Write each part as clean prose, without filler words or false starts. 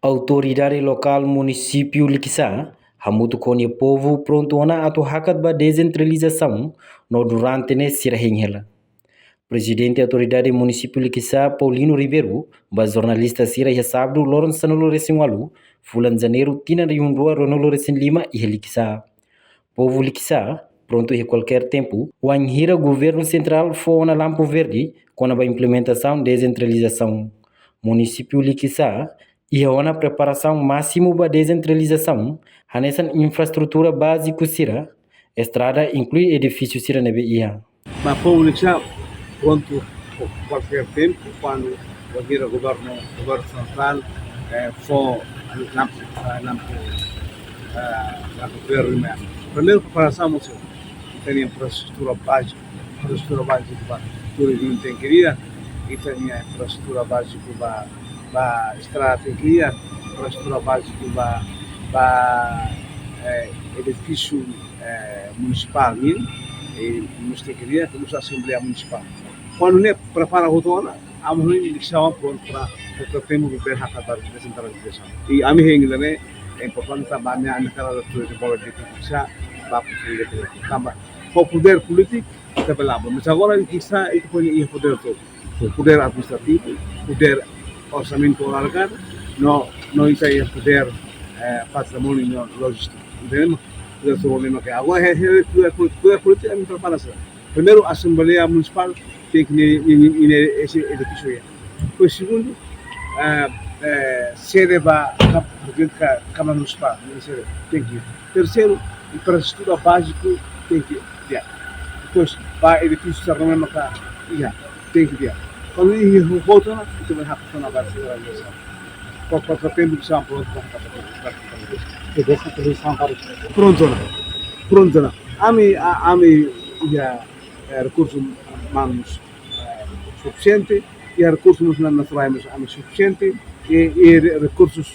Autoridade local município Liquiçá, hamutu koni povo pronto ana atu hakat ba descentralização no durante ne sirahengela. Presidente Autoridade Município Liquiçá, Paulino Ribeiro, ba jornalista sira ya sábado Lawrence Sanolo Resinwalu, fulan janeiro tina riundua Ronolo Resin Lima e Liquiçá. Povo Liquiçá, pronto a qualquer tempo, o anhira governo central foi na lampo verde com a implementação descentralização. Município Liquiçá e a preparação máxima para descentralização, nessa infraestrutura básica sira, estrada inclui edifício sira na BIA. Mas povo Liquiçá, pronto a qualquer tempo, quando o governo central for na verde mesmo. Primeiro preparação tem infraestrutura básica para turismo tem querida e tem infraestrutura básica para estrada tem querida, infraestrutura básica para edifício municipal e nos tem querida temos a Assembleia Municipal. Quando ne prepara o todo, a mulher deixava pronto para temos que ver a descentralização. E a minha ainda é importante também a naquela turismo político já para o poder político trabalhava, mas agora ele está e põe o poder todo, o poder administrativo, poder orçamento largado, não isso aí é poder patrimônio logístico, entendemos? Poder problema que agora é poder político é muito preparação. Primeiro a Assembleia Municipal tem que ir esse edifício aí. O segundo sede para a Câmara Municipal, tem que ir. Terceiro, infraestrutura básica tem que ir. Depois, para edifício de arrumamento, tem que ir. Quando ele volta, você vai rapidar na base da realização. Qualquer tempo que seja pronto para descentralização pronto não. A mim recursos humanos suficiente e recursos naturais suficiente e recursos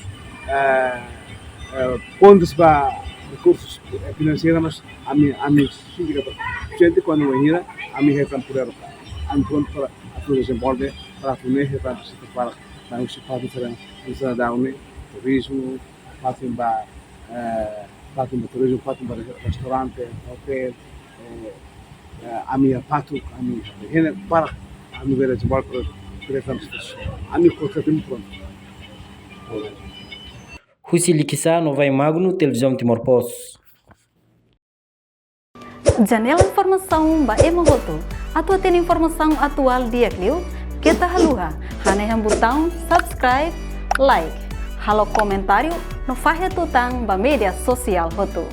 pontos para recursos financeiros, mas a mim suficiente quando eu ir a mim reclam poder a mim pronto para a tudo desenvolver para tudo para os para dar turismo para turismo para restaurante hotel a minha pato a minha para a minha ver desenvolver a minha coisa tem pronto. Husi Liquiçá, Nova Magno, Televisão Timor-Poste. Janela informação ba Emohoto. Atua tem informação atual dia Clio. Kita haluha. Haneham botão subscribe, like. Halo comentário no Fahia Tutang ba media sosial Hoto.